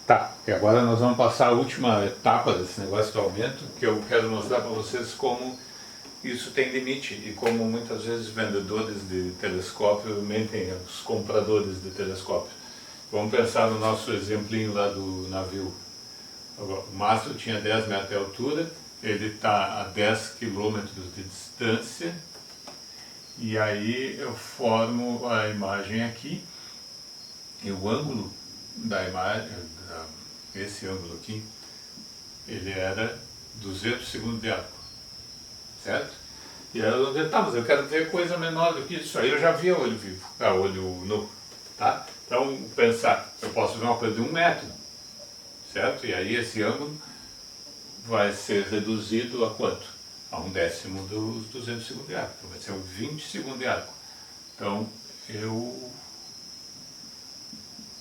Tá, e agora nós vamos passar a última etapa desse negócio do aumento, que eu quero mostrar para vocês como isso tem limite e como muitas vezes vendedores de telescópio mentem aos compradores de telescópio. Vamos pensar no nosso exemplinho lá do navio. O mastro tinha 10 metros de altura, ele está a 10 quilômetros de distância, e aí eu formo a imagem aqui, e o ângulo da imagem, esse ângulo aqui, ele era 200 segundos de arco, certo? E aí eu disse, tá, mas eu quero ver coisa menor do que isso, aí eu já vi a olho vivo, a olho nu, tá? Então, pensar, eu posso ver uma coisa de 1 metro, certo? E aí esse ângulo vai ser reduzido a quanto? A 1/10 dos 200 segundos de arco, então vai ser 20 segundos de arco. Então, eu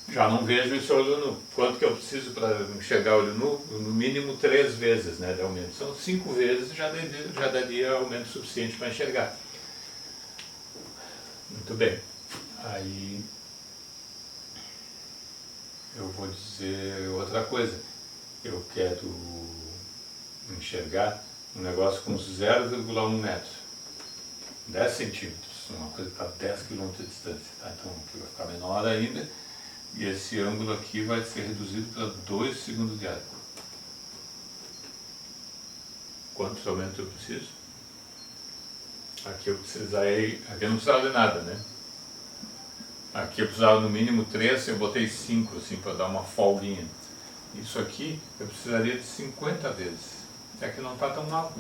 já não vejo esse olho nu. Quanto que eu preciso para enxergar olho nu? No mínimo 3 vezes, né, de aumento. São 5 vezes, já daria aumento suficiente para enxergar. Muito bem. Aí eu vou dizer outra coisa. Eu quero enxergar um negócio com 0,1 metro. 10 centímetros. Uma coisa que está a 10 km de distância. Tá? Então aqui vai ficar menor ainda. E esse ângulo aqui vai ser reduzido para 2 segundos de arco. Quantos aumentos eu preciso? Aqui eu precisaria, aqui eu não precisava de nada, né? Aqui eu precisava no mínimo 3, eu botei 5, assim, para dar uma folguinha. Isso aqui eu precisaria de 50 vezes. Até que não está tão mal,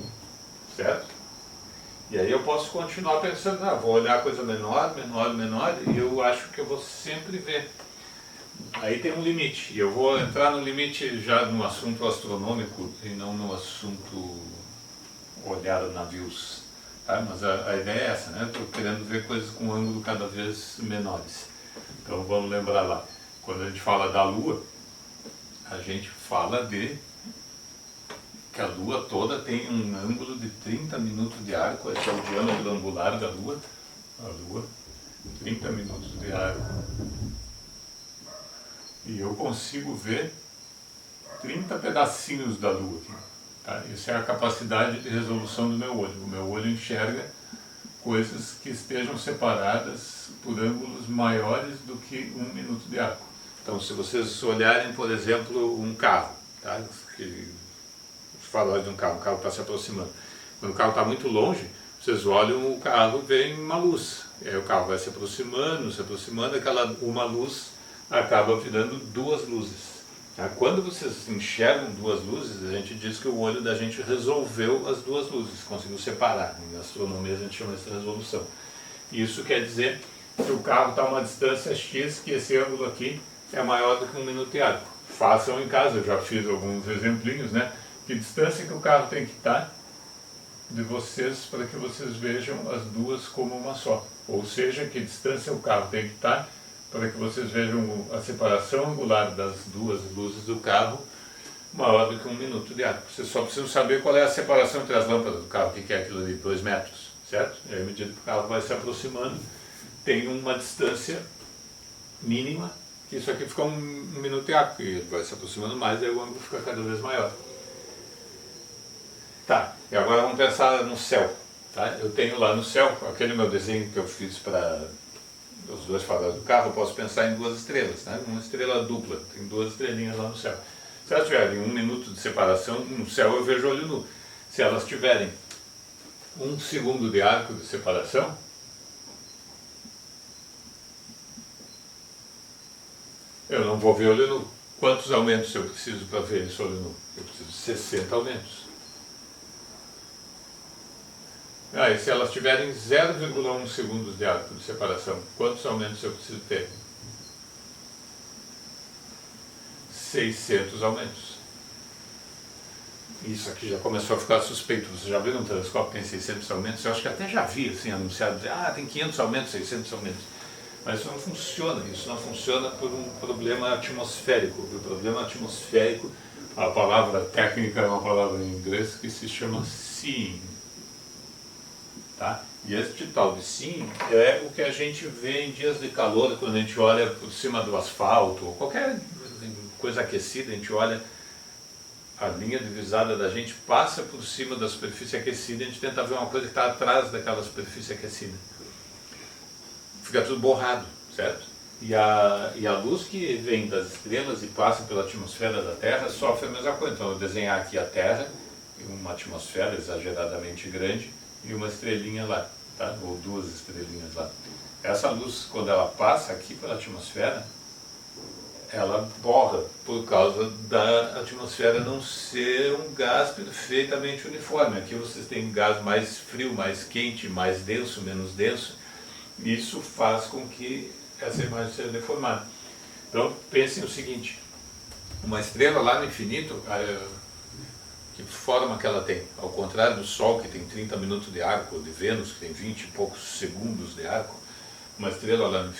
certo? E aí eu posso continuar pensando, vou olhar coisa menor, menor, menor, e eu acho que eu vou sempre ver. Aí tem um limite, e eu vou entrar no limite já no assunto astronômico e não no assunto olhar navios. Tá? Mas a ideia é essa, né? Estou querendo ver coisas com ângulo cada vez menores. Então vamos lembrar lá, quando a gente fala da Lua, a gente fala de que a Lua toda tem um ângulo de 30 minutos de arco, esse é o diâmetro angular da Lua, a Lua, 30 minutos de arco. E eu consigo ver 30 pedacinhos da Lua. Tá? Essa é a capacidade de resolução do meu olho. O meu olho enxerga coisas que estejam separadas por ângulos maiores do que 1 minuto de arco. Então, se vocês olharem, por exemplo, um carro, tá? Os faróis de um carro, o carro está se aproximando. Quando o carro está muito longe, vocês olham o carro e veem uma luz. E aí o carro vai se aproximando, aquela uma luz acaba virando 2 luzes. Quando vocês enxergam 2 luzes, a gente diz que o olho da gente resolveu as 2 luzes, conseguiu separar. Em astronomia a gente chama isso de resolução. Isso quer dizer que o carro está a uma distância X, que esse ângulo aqui é maior do que 1 minuto de arco. Façam em casa, eu já fiz alguns exemplinhos, né? Que distância que o carro tem que estar de vocês para que vocês vejam as duas como uma só. Ou seja, que distância o carro tem que estar para que vocês vejam a separação angular das 2 luzes do carro maior do que 1 minuto de arco. Vocês só precisam saber qual é a separação entre as lâmpadas do carro, que é aquilo ali, 2 metros, certo? E aí, à medida que o carro vai se aproximando, tem uma distância mínima, que isso aqui fica 1 minuto de arco, e ele vai se aproximando mais, e aí o ângulo fica cada vez maior. Tá, e agora vamos pensar no céu. Tá? Eu tenho lá no céu, aquele meu desenho que eu fiz para os 2 faróis do carro, eu posso pensar em 2 estrelas, né? Uma estrela dupla, tem 2 estrelinhas lá no céu. Se elas tiverem 1 minuto de separação, no céu eu vejo olho nu. Se elas tiverem 1 segundo de arco de separação, eu não vou ver olho nu. Quantos aumentos eu preciso para ver esse olho nu? Eu preciso de 60 aumentos. E se elas tiverem 0,1 segundos de arco de separação, quantos aumentos eu preciso ter? 600 aumentos. Isso aqui já começou a ficar suspeito. Você já viu um telescópio que tem 600 aumentos? Eu acho que até já vi assim, anunciado, tem 500 aumentos, 600 aumentos. Mas isso não funciona por um problema atmosférico. O problema atmosférico, a palavra técnica é uma palavra em inglês que se chama seeing. Tá? E este tal de sim é o que a gente vê em dias de calor, quando a gente olha por cima do asfalto, ou coisa aquecida, a gente olha, a linha divisada da gente passa por cima da superfície aquecida e a gente tenta ver uma coisa que está atrás daquela superfície aquecida. Fica tudo borrado, certo? E a luz que vem das estrelas e passa pela atmosfera da Terra sofre a mesma coisa. Então eu desenhar aqui a Terra, uma atmosfera exageradamente grande e uma estrelinha lá, tá? Ou duas estrelinhas lá. Essa luz, quando ela passa aqui pela atmosfera, ela borra por causa da atmosfera não ser um gás perfeitamente uniforme. Aqui vocês têm um gás mais frio, mais quente, mais denso, menos denso. Isso faz com que essa imagem seja deformada. Então pensem o seguinte, uma estrela lá no infinito, que forma que ela tem? Ao contrário do Sol, que tem 30 minutos de arco, ou de Vênus, que tem 20 e poucos segundos de arco, uma estrela lá no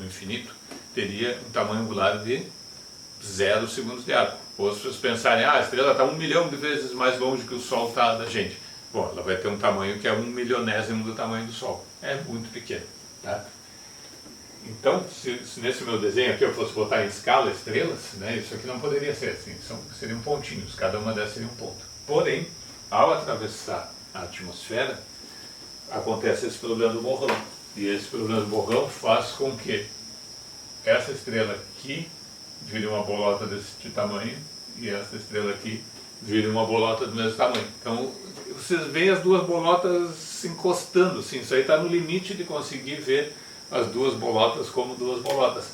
infinito teria um tamanho angular de 0 segundos de arco. Ou se vocês pensarem, a estrela está 1 milhão de vezes mais longe que o Sol está da gente. Bom, ela vai ter um tamanho que é 1/1000º do tamanho do Sol. É muito pequeno. Tá? Então, se nesse meu desenho aqui eu fosse botar em escala estrelas, né, isso aqui não poderia ser assim, seriam pontinhos, cada uma dessas seria um ponto. Porém, ao atravessar a atmosfera, acontece esse problema do borrão. E esse problema do borrão faz com que essa estrela aqui vire uma bolota desse tamanho e essa estrela aqui vire uma bolota do mesmo tamanho. Então, vocês veem as duas bolotas se encostando, assim, isso aí está no limite de conseguir ver as duas bolotas como duas bolotas.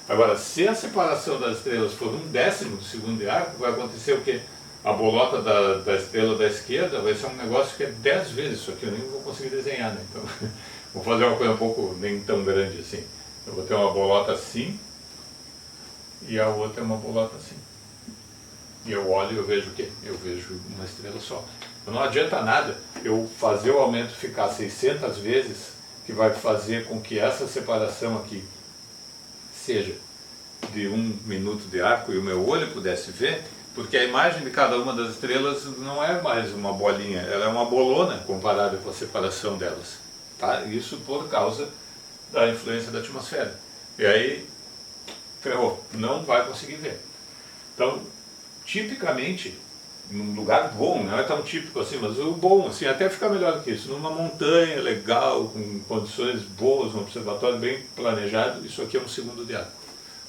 Agora, se a separação das estrelas for 1/10 de segundo de arco, vai acontecer o quê? A bolota da estrela da esquerda vai ser um negócio que é 10 vezes isso aqui, eu nem vou conseguir desenhar, né? Então, vou fazer uma coisa um pouco nem tão grande assim. Eu vou ter uma bolota assim e a outra é uma bolota assim. E eu olho e eu vejo o quê? Eu vejo uma estrela só. Então não adianta nada eu fazer o aumento ficar 600 vezes, que vai fazer com que essa separação aqui seja de 1 minuto de arco e o meu olho pudesse ver, porque a imagem de cada uma das estrelas não é mais uma bolinha, ela é uma bolona comparada com a separação delas. Tá? Isso por causa da influência da atmosfera. E aí, ferrou, não vai conseguir ver. Então, tipicamente, num lugar bom, não é tão típico assim, mas o bom, assim, até fica melhor do que isso, numa montanha legal, com condições boas, um observatório bem planejado, isso aqui é 1 segundo de arco.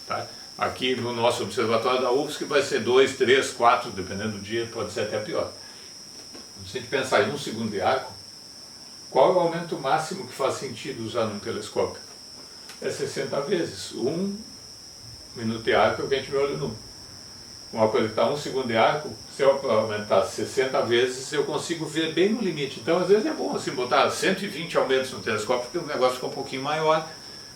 Tá? Aqui no nosso observatório da UFSC vai ser 2, 3, 4, dependendo do dia, pode ser até pior. Se a gente pensar em 1 segundo de arco, qual é o aumento máximo que faz sentido usar num telescópio? É 60 vezes. 1 minuto de arco é o que a gente vê olho nu. Uma coisa que está 1 segundo de arco, se eu aumentar 60 vezes, eu consigo ver bem no limite. Então, às vezes é bom assim, botar 120 aumentos no telescópio, porque o negócio fica um pouquinho maior,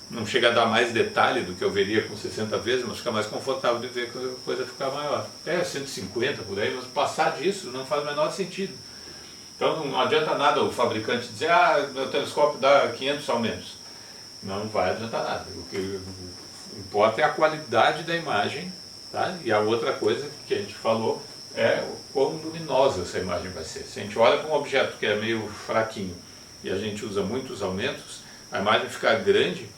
não chega a dar mais detalhe do que eu veria com 60 vezes, mas fica mais confortável de ver que a coisa ficar maior. É 150 por aí, mas passar disso não faz o menor sentido. Então, não adianta nada o fabricante dizer, meu telescópio dá 500 aumentos. Não vai adiantar nada. O que importa é a qualidade da imagem. Tá? E a outra coisa que a gente falou é o quão luminosa essa imagem vai ser. Se a gente olha para um objeto que é meio fraquinho e a gente usa muitos aumentos, a imagem fica grande,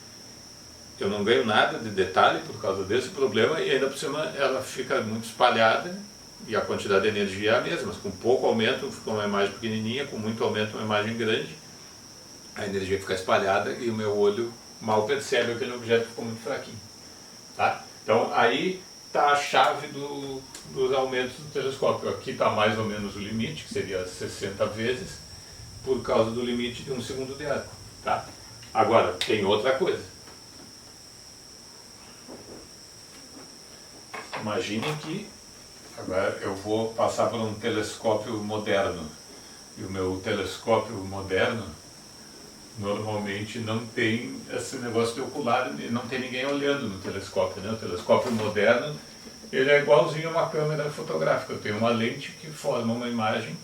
eu não ganho nada de detalhe por causa desse problema e ainda por cima ela fica muito espalhada e a quantidade de energia é a mesma. Com pouco aumento fica uma imagem pequenininha, com muito aumento uma imagem grande, a energia fica espalhada e o meu olho mal percebe aquele objeto que ficou muito fraquinho. Tá? Então aí está a chave dos aumentos do telescópio. Aqui está mais ou menos o limite, que seria 60 vezes, por causa do limite de 1 segundo de arco. Tá? Agora, tem outra coisa. Imaginem que agora eu vou passar por um telescópio moderno. E o meu telescópio moderno normalmente não tem esse negócio de ocular, não tem ninguém olhando no telescópio, né? O telescópio moderno, ele é igualzinho a uma câmera fotográfica, eu tenho uma lente que forma uma imagem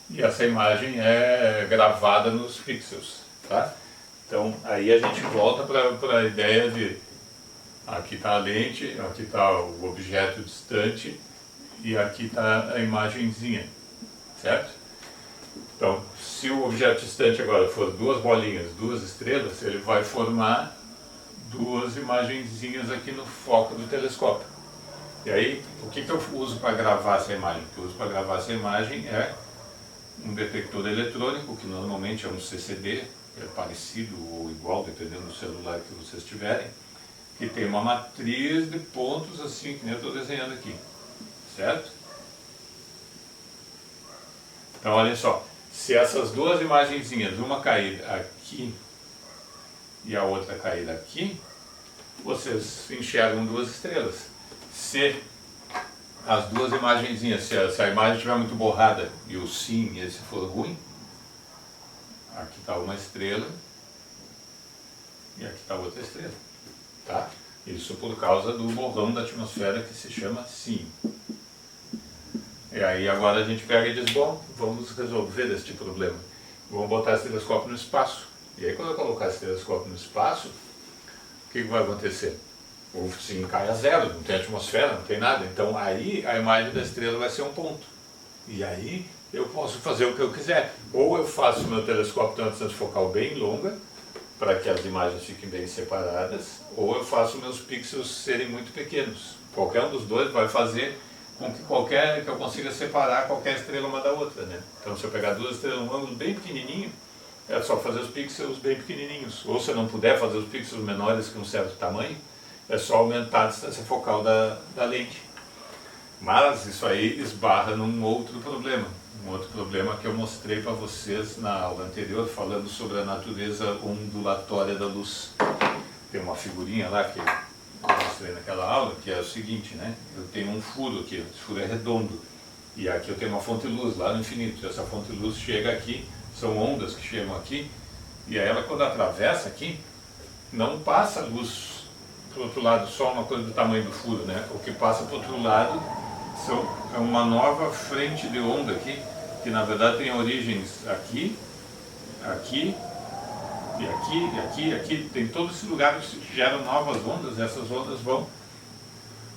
e essa imagem é gravada nos pixels, tá? Então aí a gente volta para a ideia de aqui está a lente, aqui está o objeto distante e aqui está a imagenzinha, certo? Então, se o objeto distante agora for duas bolinhas, duas estrelas, ele vai formar duas imagenzinhas aqui no foco do telescópio. E aí, o que eu uso para gravar essa imagem? O que eu uso para gravar essa imagem é um detector eletrônico, que normalmente é um CCD, é parecido ou igual, dependendo do celular que vocês tiverem, que tem uma matriz de pontos assim, que nem eu estou desenhando aqui, certo? Então olha só, se essas duas imagenzinhas, uma cair aqui e a outra cair aqui, vocês enxergam duas estrelas. Se as duas imagenzinhas, se a imagem estiver muito borrada e o sim esse for ruim, aqui está uma estrela e aqui está outra estrela, tá? Isso por causa do borrão da atmosfera que se chama sim. E aí agora a gente pega e diz, bom, vamos resolver este problema. Vamos botar esse telescópio no espaço. E aí quando eu colocar esse telescópio no espaço, o que vai acontecer? O sim cai a zero, não tem atmosfera, não tem nada. Então aí a imagem da estrela vai ser um ponto. E aí eu posso fazer o que eu quiser. Ou eu faço o meu telescópio ter uma distância focal bem longa, para que as imagens fiquem bem separadas, ou eu faço meus pixels serem muito pequenos. Qualquer um dos dois vai fazer com que eu consiga separar qualquer estrela uma da outra, né? Então se eu pegar duas estrelas num ângulo bem pequenininho, é só fazer os pixels bem pequenininhos. Ou se eu não puder fazer os pixels menores que um certo tamanho, é só aumentar a distância focal da lente. Mas isso aí esbarra num outro problema. Um outro problema que eu mostrei para vocês na aula anterior, falando sobre a natureza ondulatória da luz. Tem uma figurinha lá que eu mostrei naquela aula, que é o seguinte, né? Eu tenho um furo aqui, esse furo é redondo. E aqui eu tenho uma fonte de luz lá no infinito. Essa fonte de luz chega aqui, são ondas que chegam aqui, e aí ela quando atravessa aqui, não passa luz para o outro lado, só uma coisa do tamanho do furo, né? O que passa para o outro lado é uma nova frente de onda aqui, que na verdade tem origens aqui, aqui, e aqui, e aqui, e aqui. Tem todos esses lugares que geram novas ondas, e essas ondas vão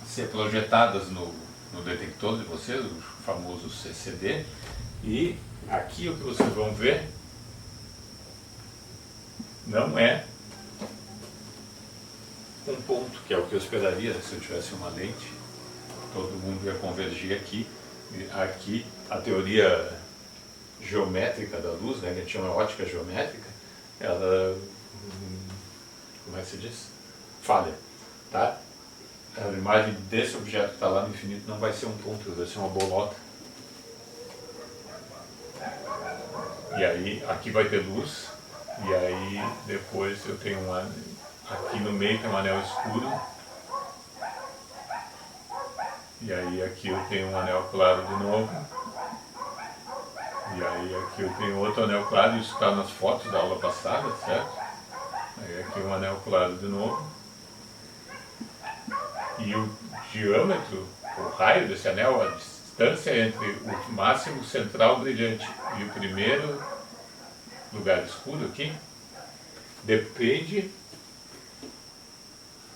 ser projetadas no detector de vocês, o famoso CCD, e aqui o que vocês vão ver não é um ponto, que é o que eu esperaria se eu tivesse uma lente. Todo mundo ia convergir aqui. E aqui a teoria geométrica da luz, né, que a gente chama ótica geométrica, ela, como é que se diz? Falha, tá? A imagem desse objeto que está lá no infinito não vai ser um ponto, vai ser uma bolota. E aí aqui vai ter luz, e aí depois eu tenho aqui no meio tem um anel escuro, e aí aqui eu tenho um anel claro de novo, e aí aqui eu tenho outro anel claro, isso está nas fotos da aula passada, certo? Aí aqui um anel claro de novo, e o diâmetro, o raio desse anel, a distância entre o máximo central brilhante e o primeiro lugar escuro aqui, depende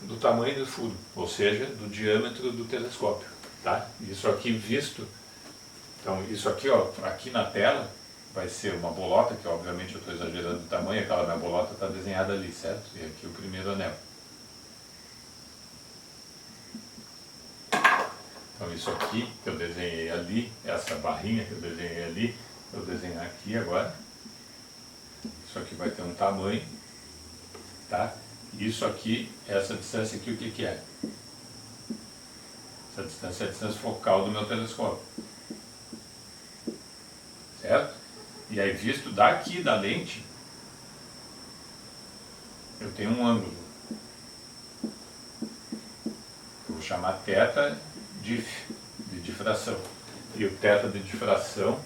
do tamanho do furo, ou seja, do diâmetro do telescópio, tá? Isso aqui visto, então isso aqui, ó, aqui na tela vai ser uma bolota, que obviamente eu estou exagerando o tamanho, aquela minha bolota está desenhada ali, certo? E aqui o primeiro anel. Então isso aqui que eu desenhei ali, essa barrinha que eu desenhei ali, eu vou desenhar aqui agora. Isso aqui vai ter um tamanho, tá? Isso aqui, essa distância aqui, o que que é? Essa distância é a distância focal do meu telescópio. Certo? E aí, visto daqui da lente, eu tenho um ângulo. Eu vou chamar θ de difração. E o θ de difração,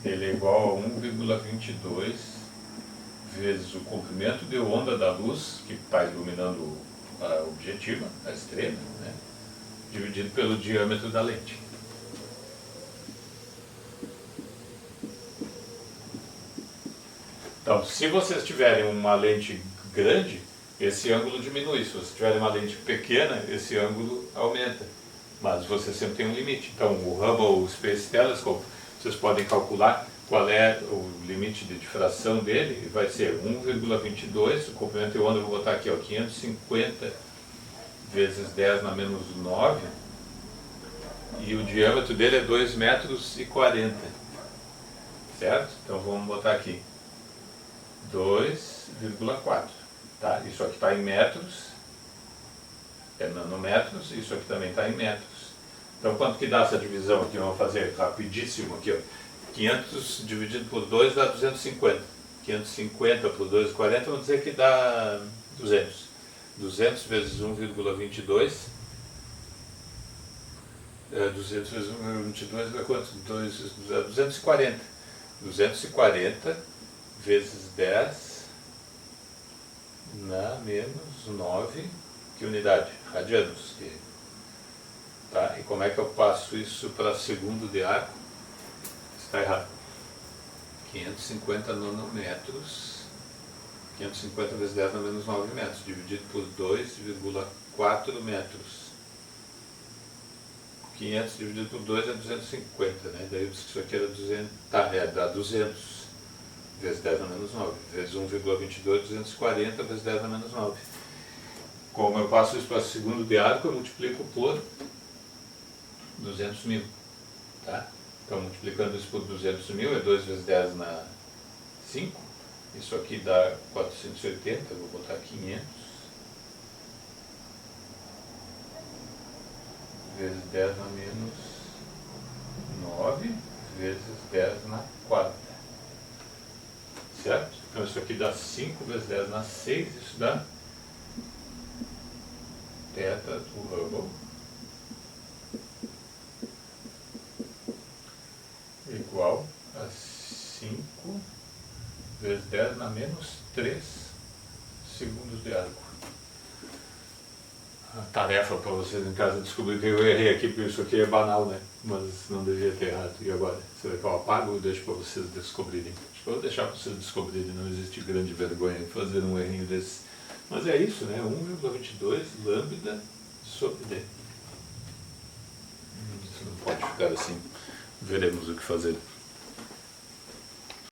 ele é igual a 1,22 vezes o comprimento de onda da luz, que está iluminando a objetiva, a estrela, né, dividido pelo diâmetro da lente. Então, se vocês tiverem uma lente grande, esse ângulo diminui. Se vocês tiverem uma lente pequena, esse ângulo aumenta. Mas você sempre tem um limite. Então, o Hubble Space Telescope, vocês podem calcular qual é o limite de difração dele, vai ser 1,22, o comprimento de onda eu vou botar aqui, ó, 550 vezes 10 na menos 9, e o diâmetro dele é 2,40 metros, certo? Então vamos botar aqui 2,4, tá? Isso aqui está em metros, é nanômetros, isso aqui também está em metros. Então quanto que dá essa divisão aqui? Vamos fazer rapidíssimo aqui, ó. 500 dividido por 2 dá 250. 550 por 2,40, vamos dizer que dá 200. 200 vezes 1,22, 200 vezes 1,22 dá quanto? 240. 240 vezes 10 na menos 9, que unidade? Radianos. Tá? E como é que eu passo isso para segundo de arco? Está errado. 550 nanômetros, 550 vezes 10 na menos 9 metros, dividido por 2,4 metros. 500 dividido por 2 é 250, né? Daí eu disse que isso aqui era 200, tá, dá 200 vezes 10 na menos 9, vezes 1,22, 240 vezes 10 na menos 9. Como eu passo isso para segundo de arco, eu multiplico por 200 mil, tá? Então, multiplicando isso por 200 mil, é 2 vezes 10 na 5. Isso aqui dá 480, eu vou botar 500. Vezes 10 na menos 9, vezes 10 na quarta. Certo? Então, isso aqui dá 5 vezes 10 na 6, isso dá θ do Hubble igual a 5 vezes 10 na menos 3 segundos de arco. A tarefa para vocês em casa descobrir que eu errei aqui, porque isso aqui é banal, né? Mas não devia ter errado. E agora? Será que eu apago ou deixo para vocês descobrirem? Acho que eu vou deixar para vocês descobrirem, não existe grande vergonha em fazer um errinho desse. Mas é isso, né? 1,22 lambda sobre D. Isso não pode ficar assim. Veremos o que fazer.